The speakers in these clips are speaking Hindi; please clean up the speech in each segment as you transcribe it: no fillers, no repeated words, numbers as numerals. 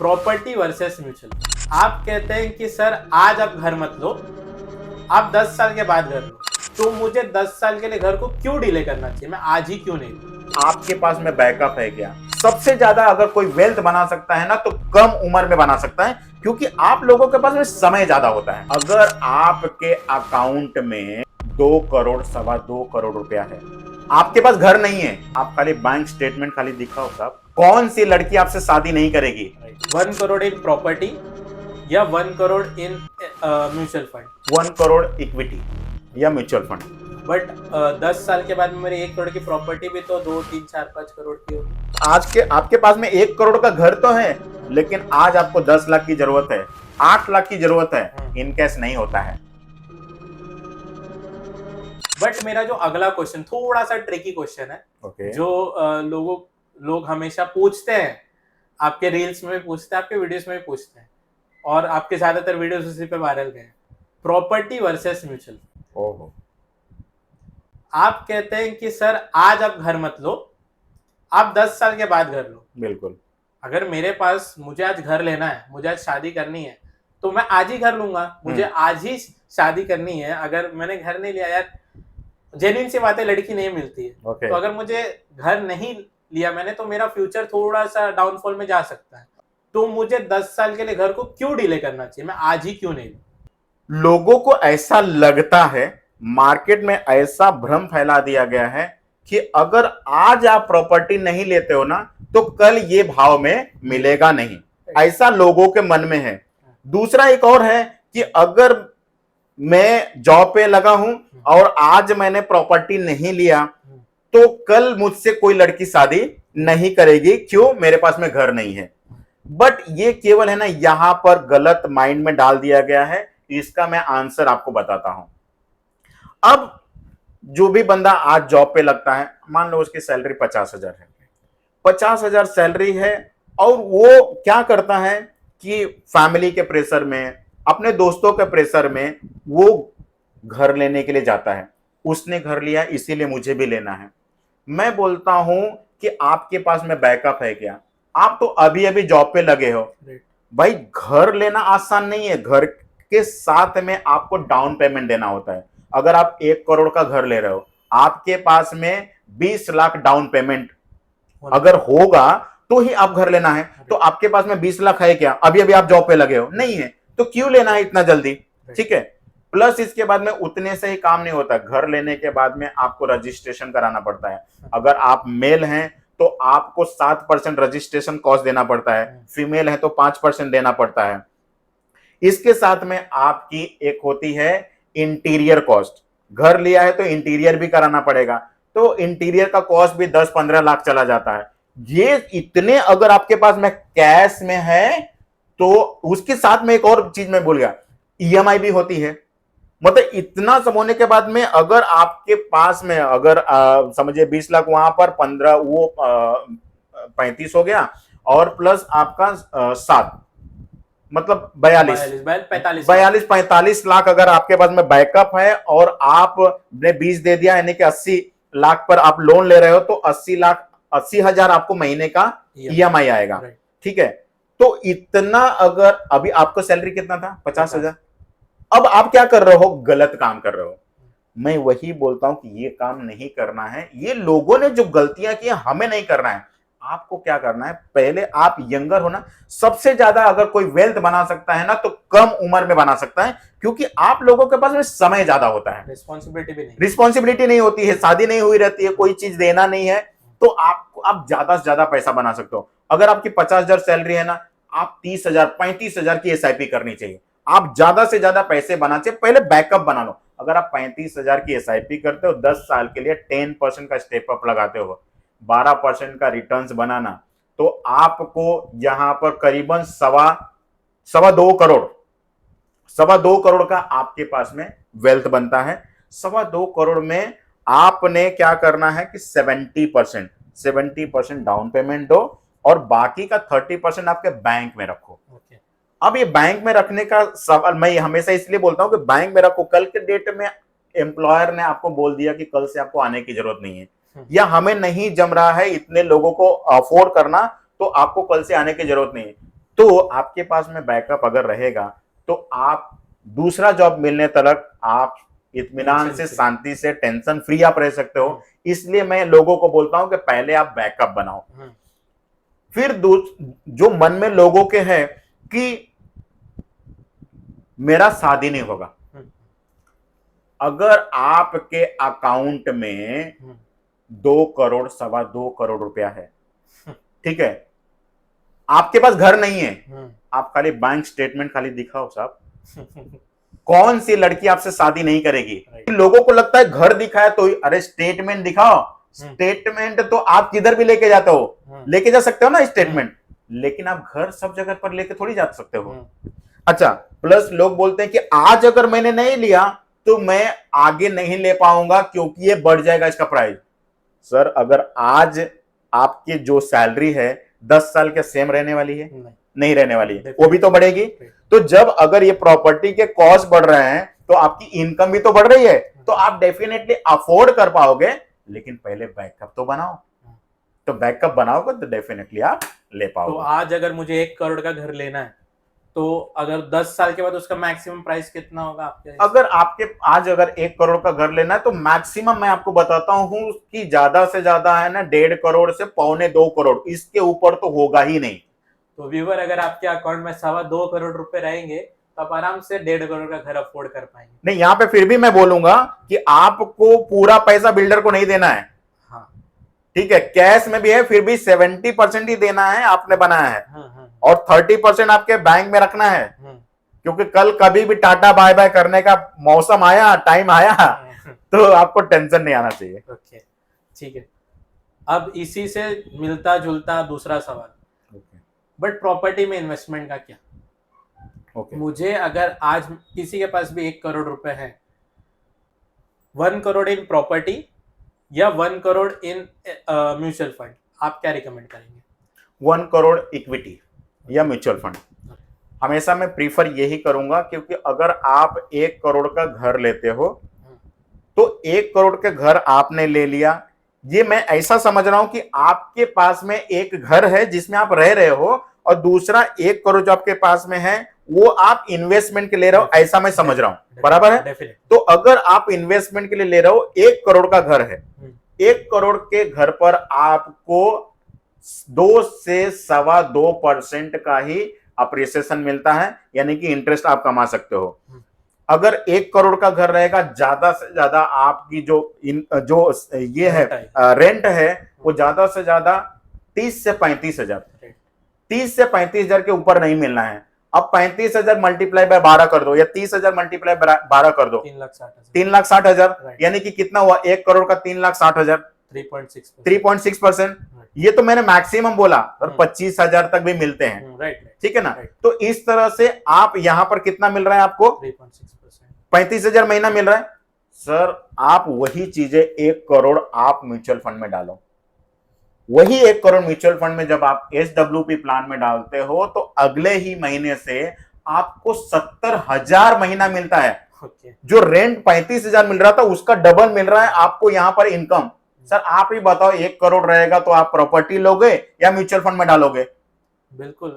Property versus mutual. आप कहते हैं कि सर आज आप घर मत लो, आप 10 साल के बाद घर लो। तो मुझे 10 साल के लिए घर को क्यों डिले करना चाहिए? मैं आज ही क्यों नहीं लूं? आपके पास में बैकअप है क्या? सबसे ज्यादा अगर कोई वेल्थ बना सकता है ना तो कम उम्र में बना सकता है, क्योंकि आप लोगों के पास में समय ज्यादा होता है। अगर आपके अकाउंट में 2 करोड़ 2.25 करोड़ रुपया है, आपके पास घर नहीं है, आप खाली बैंक स्टेटमेंट खाली दिखाओ साहब, कौन सी लड़की आपसे शादी नहीं करेगी? 1 करोड़ इन प्रॉपर्टी या 1 crore in mutual fund? 1 crore equity या म्यूचुअल फंड। बट 10 साल के बाद में मेरी 1 करोड़ की प्रॉपर्टी भी तो 2, 3, 4, 5 करोड़ की होगी। आज के आपके पास में 1 करोड़ का घर तो है, लेकिन आज आपको 10 लाख की जरूरत है, 8 लाख की जरूरत है, इन कैश नहीं होता है। बट मेरा जो अगला क्वेश्चन थोड़ा सा ट्रिकी क्वेश्चन है, Okay. जो लोग हमेशा पूछते हैं, आपके रील्स में भी पूछते हैं, आपके वीडियोस में भी पूछते हैं, और आपके ज्यादातर वीडियोस उसी पे वायरल गए। Property versus mutual. ओहो। आप कहते हैं कि सर आज आप घर मत लो, आप 10 साल के बाद घर लो। बिल्कुल। अगर मेरे पास मुझे आज घर लेना है, मुझे आज शादी करनी है, तो मैं आज ही घर लूंगा, मुझे आज ही शादी करनी है। अगर मैंने घर नहीं लिया, यार जेन्युइन सी बात है, लड़की नहीं मिलती है। Okay. तो अगर मुझे घर नहीं लिया मैंने, तो मेरा फ्यूचर थोड़ा सा डाउनफॉल में जा सकता है। तो मुझे 10 साल के लिए घर को क्यों डिले करना चाहिए? मैं आज ही क्यों नहीं लूं? लोगों को ऐसा लगता है, मार्केट में ऐसा भ्रम फैला दिया गया है कि अगर आज आप प्रॉपर्टी नहीं लेते हो ना तो कल ये भाव में मिलेगा नहीं, ऐसा लोगों के मन में है। दूसरा एक और है कि अगर मैं जॉब पे लगा हूं और आज मैंने प्रॉपर्टी नहीं लिया तो कल मुझसे कोई लड़की शादी नहीं करेगी, क्यों? मेरे पास में घर नहीं है। बट ये केवल है ना, यहां पर गलत माइंड में डाल दिया गया है। इसका मैं आंसर आपको बताता हूं। अब जो भी बंदा आज जॉब पे लगता है, मान लो उसकी सैलरी 50,000 है, 50,000 सैलरी है, और वो क्या करता है कि फैमिली के प्रेशर में, अपने दोस्तों के प्रेशर में वो घर लेने के लिए जाता है। उसने घर लिया इसीलिए मुझे भी लेना है। मैं बोलता हूं कि आपके पास में बैकअप है क्या? आप तो अभी अभी जॉब पे लगे हो भाई, घर लेना आसान नहीं है। घर के साथ में आपको डाउन पेमेंट देना होता है। अगर आप 1 करोड़ का घर ले रहे हो, आपके पास में 20 लाख डाउन पेमेंट अगर होगा तो ही आप घर लेना है। तो आपके पास में 20 लाख है क्या? अभी अभी आप जॉब पे लगे हो, नहीं है, तो क्यों लेना है इतना जल्दी? ठीक है। प्लस इसके बाद में उतने से ही काम नहीं होता, घर लेने के बाद में आपको रजिस्ट्रेशन कराना पड़ता है। अगर आप मेल हैं तो आपको 7% रजिस्ट्रेशन कॉस्ट देना पड़ता है, फीमेल है तो 5% देना पड़ता है। इसके साथ में आपकी एक होती है इंटीरियर कॉस्ट। घर लिया है तो इंटीरियर भी कराना पड़ेगा, तो इंटीरियर का कॉस्ट भी 10-15 लाख चला जाता है। ये इतने अगर आपके पास में कैश में है तो उसके साथ में एक और चीज मैं भूल गया, ईएमआई भी होती है। मतलब इतना सब होने के बाद में अगर आपके पास में अगर समझिए 20 लाख, वहां पर 15 वो 35 हो गया, और प्लस आपका 7 मतलब 45 लाख अगर आपके पास में बैकअप है और आपने 20 दे दिया, यानी कि 80 लाख पर आप लोन ले रहे हो, तो 80,000 आपको महीने का ईएमआई आएगा। ठीक है। तो इतना अगर अभी आपको सैलरी कितना था? 50,000। अब आप क्या कर रहे हो? गलत काम कर रहे हो। मैं वही बोलता हूं कि ये काम नहीं करना है। ये लोगों ने जो गलतियां की हमें नहीं करना है। आपको क्या करना है, पहले आप यंगर हो ना, सबसे ज्यादा अगर कोई वेल्थ बना सकता है ना तो कम उम्र में बना सकता है, क्योंकि आप लोगों के पास में समय ज्यादा होता है, रिस्पॉन्सिबिलिटी नहीं होती है, शादी नहीं हुई रहती है, कोई चीज देना नहीं है, तो आप ज्यादा से ज्यादा पैसा बना सकते हो। अगर आपकी 50,000 सैलरी है ना, आप 30,000 35,000 की एसआईपी करनी चाहिए। आप ज्यादा से ज्यादा पैसे बनाना चाहिए, पहले बैकअप बना लो। अगर आप 35,000 की एसआईपी करते हो, 10 साल के लिए 10% का स्टेप अप लगाते हो, 12% का रिटर्न्स बनाना, तो आपको यहां पर करीबन सवा दो करोड़ का आपके पास में वेल्थ बनता है। 2.25 करोड़ में आपने क्या करना है कि 70% डाउन पेमेंट दो और बाकी का 30% आपके बैंक में रखो। अब ये बैंक में रखने का सवाल मैं हमेशा इसलिए बोलता हूं कि बैंक में रखो। कल के डेट में एम्प्लॉयर ने आपको बोल दिया कि कल से आपको आने की जरूरत नहीं है, या हमें नहीं जम रहा है इतने लोगों को अफोर्ड करना, तो आपको कल से आने की जरूरत नहीं है, तो आपके पास में बैकअप अगर रहेगा तो आप दूसरा जॉब मिलने तक आप इत्मीनान से, टेंशन शांति से, टेंशन फ्री आप रह सकते हो। इसलिए मैं लोगों को बोलता हूं कि पहले आप बैकअप बनाओ। फिर जो मन में लोगों के है कि मेरा शादी नहीं होगा, अगर आपके अकाउंट में 2 करोड़, 2.25 करोड़ रुपया है, ठीक है, आपके पास घर नहीं है, आप खाली बैंक स्टेटमेंट खाली दिखाओ साहब, कौन सी लड़की आपसे शादी नहीं करेगी? लोगों को लगता है घर दिखाया तो अरे स्टेटमेंट दिखाओ। स्टेटमेंट तो आप किधर भी लेके जाते हो, लेके जा सकते हो ना स्टेटमेंट, लेकिन आप घर सब जगह पर लेके थोड़ी जा सकते हो। अच्छा, प्लस लोग बोलते हैं कि आज अगर मैंने नहीं लिया तो मैं आगे नहीं ले पाऊंगा क्योंकि ये बढ़ जाएगा इसका प्राइस। सर, अगर आज आपकी जो सैलरी है 10 साल के सेम रहने वाली है? नहीं रहने वाली है, वो भी तो बढ़ेगी। तो जब अगर ये प्रॉपर्टी के कॉस्ट बढ़ रहे हैं तो आपकी इनकम भी तो बढ़ रही है, तो आप डेफिनेटली अफोर्ड कर पाओगे। लेकिन पहले बैकअप तो बनाओ, तो बैकअप बनाओगे तो डेफिनेटली आप ले पाओगे। तो आज अगर मुझे 1 करोड़ का घर लेना है तो अगर 10 साल के बाद उसका मैक्सिमम प्राइस कितना होगा आपके? अगर आपके आज अगर 1 करोड़ का घर लेना है तो मैक्सिमम मैं आपको बताता हूं कि ज्यादा से ज्यादा है ना 1.5 करोड़ से 1.25 करोड़, इसके ऊपर तो होगा ही नहीं। तो व्यूवर, अगर आपके अकाउंट में 2.25 करोड़ रुपए रहेंगे तो आप आराम से 1.5 करोड़ का घर अफोर्ड कर पाएंगे। नहीं, यहाँ पे फिर भी मैं बोलूंगा कि आपको पूरा पैसा बिल्डर को नहीं देना है। हाँ, ठीक है, कैश में भी है, फिर भी 70% ही देना है, आपने बनाया है। और 30% आपके बैंक में रखना है, क्योंकि कल कभी भी टाटा बाय बाय करने का मौसम आया, टाइम आया, तो आपको टेंशन नहीं आना चाहिए। ओके, ठीक है। अब इसी से मिलता जुलता दूसरा सवाल, बट प्रॉपर्टी में इन्वेस्टमेंट का क्या? मुझे अगर आज किसी के पास भी 1 करोड़ रुपए है, 1 करोड़ इन प्रॉपर्टी या 1 करोड़ इन म्यूचुअल फंड, आप क्या रिकमेंड करेंगे? 1 करोड़ इक्विटी या म्यूचुअल फंड हमेशा मैं प्रीफर यही करूंगा, क्योंकि अगर आप 1 करोड़ का घर लेते हो तो 1 करोड़ के घर आपने ले लिया, ये मैं ऐसा समझ रहा हूं कि आपके पास में एक घर है जिसमें आप रह रहे हो, और दूसरा 1 करोड़ जो आपके पास में है वो आप इन्वेस्टमेंट के ले रहे हो, ऐसा मैं समझ रहा हूं। बराबर है? तो अगर आप इन्वेस्टमेंट के लिए ले रहे हो, 1 करोड़ का घर है, 1 करोड़ के घर पर आपको 2 से 2.25% का ही अप्रिसिएशन मिलता है, यानी कि इंटरेस्ट आप कमा सकते हो। अगर 1 करोड़ का घर रहेगा, ज्यादा से ज्यादा आपकी जो ये है रेंट है, वो ज्यादा से ज्यादा 30 से 35 हजार, 30 से 35 हजार के ऊपर नहीं मिलना है। अब 35,000 मल्टीप्लाई बाय 12 कर दो, या 30,000 मल्टीप्लाई 12 कर दो, 3,60,000, यानी कि कितना हुआ? 1 करोड़ का 3,60,000, 3.6%। ये तो मैंने मैक्सिमम बोला, और 25,000 तक भी मिलते हैं। ठीक है ना? तो इस तरह से आप यहां पर कितना मिल रहा है आपको? 35,000 महीना मिल रहा है। सर, आप वही चीजें 1 करोड़ आप म्यूचुअल फंड में डालो। वही 1 करोड़ म्यूचुअल फंड में जब आप SWP प्लान में डालते हो तो अगले ही महीने से आपको 70,000 महीना मिलता है। जो रेंट 35,000 मिल रहा था उसका डबल मिल रहा है आपको यहां पर इनकम। सर, आप ही बताओ, 1 करोड़ रहेगा तो आप प्रॉपर्टी लोगे या म्यूचुअल फंड में डालोगे? बिल्कुल।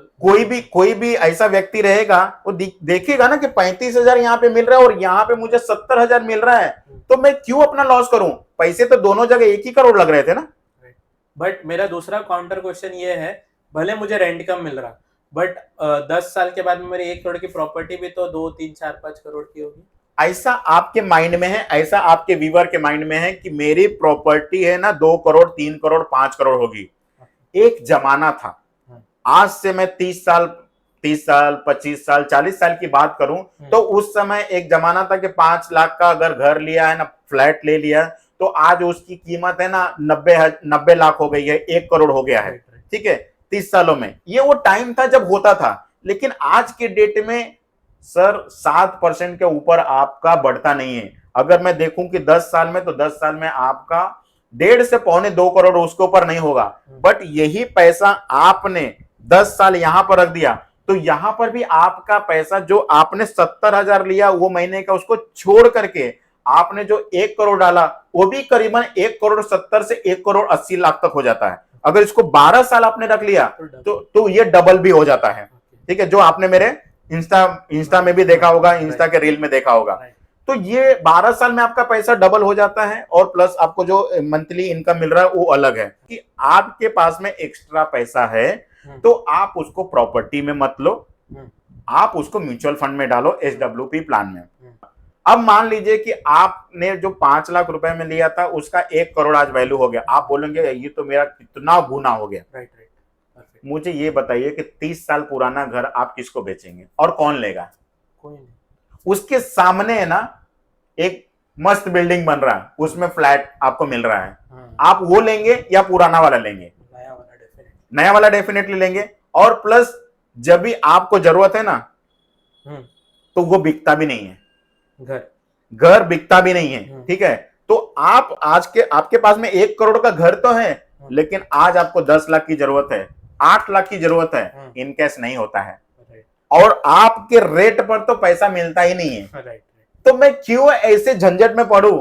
कोई भी ऐसा व्यक्ति रहेगा, वो देखेगा ना कि 35,000 यहाँ पे मिल रहा है और यहाँ पे मुझे 70,000 मिल रहा है, तो मैं क्यों अपना लॉस करूं? पैसे तो दोनों जगह 1 ही करोड़ लग रहे थे ना। बट मेरा दूसरा काउंटर क्वेश्चन ये है, भले मुझे रेंट कम मिल रहा, बट 10 साल के बाद मेरी 1 करोड़ की प्रॉपर्टी भी तो 2, 3, 4, 5 करोड़ की होगी। ऐसा आपके माइंड में है, ऐसा आपके व्यूअर के माइंड में है कि मेरी प्रॉपर्टी है ना 2 करोड़, 3 करोड़, 5 करोड़ होगी। एक जमाना था, आज से मैं 30 साल, 25 साल, 40 साल की बात करूं तो उस समय एक जमाना था कि 5 लाख का अगर घर लिया है ना, फ्लैट ले लिया, तो आज उसकी कीमत है ना 90 लाख हो गई है, 1 करोड़ हो गया है। ठीक है, 30 सालों में ये वो टाइम था जब होता था। लेकिन आज के डेट में सर 7% के ऊपर आपका बढ़ता नहीं है। अगर मैं देखूं कि 10 साल में, तो 10 साल में आपका 1.5 से 2.25 करोड़ उसके ऊपर नहीं होगा। बट यही पैसा आपने 10 साल यहां पर रख दिया तो यहां पर भी आपका पैसा जो आपने 70,000 लिया वो महीने का, उसको छोड़ करके आपने जो 1 करोड़ डाला वो भी करीबन 1 करोड़ 70 से 1 करोड़ 80 लाख तक हो जाता है। अगर इसको 12 साल आपने रख लिया तो ये डबल भी हो जाता है। ठीक है, जो आपने मेरे इंस्टा में भी देखा होगा, इंस्टा के रील में देखा होगा। Right. तो ये 12 साल में आपका पैसा डबल हो जाता है, और प्लस आपको जो मंथली इनकम मिल रहा है वो अलग है। कि आपके पास में एक्स्ट्रा पैसा है तो आप उसको प्रॉपर्टी में मत लो, आप उसको म्यूचुअल फंड में डालो, SWP प्लान में। अब मान लीजिए कि आपने जो 5 लाख रुपए में लिया था उसका 1 करोड़ आज वैल्यू हो गया, आप बोलेंगे ये तो मेरा कितना गुना हो गया। Right right, perfect. मुझे ये बताइए कि 30 साल पुराना घर आप किसको बेचेंगे और कौन लेगा? कोई नहीं। उसके सामने है ना एक मस्त बिल्डिंग बन रहा है, उसमें फ्लैट आपको मिल रहा है, आप वो लेंगे या पुराना वाला लेंगे? नया वाला डेफिनेटली। नया वाला डेफिनेटली लेंगे। और प्लस जब भी आपको जरूरत है ना तो वो बिकता भी नहीं है, घर बिकता भी नहीं है, ठीक है। तो आप आपके पास में 1 करोड़ का घर तो है, लेकिन आज आपको 10 लाख की जरूरत है, 8 लाख की जरूरत है, इन कैश नहीं होता है, और आपके रेट पर तो पैसा मिलता ही नहीं है। तो मैं क्यों ऐसे झंझट में पड़ूं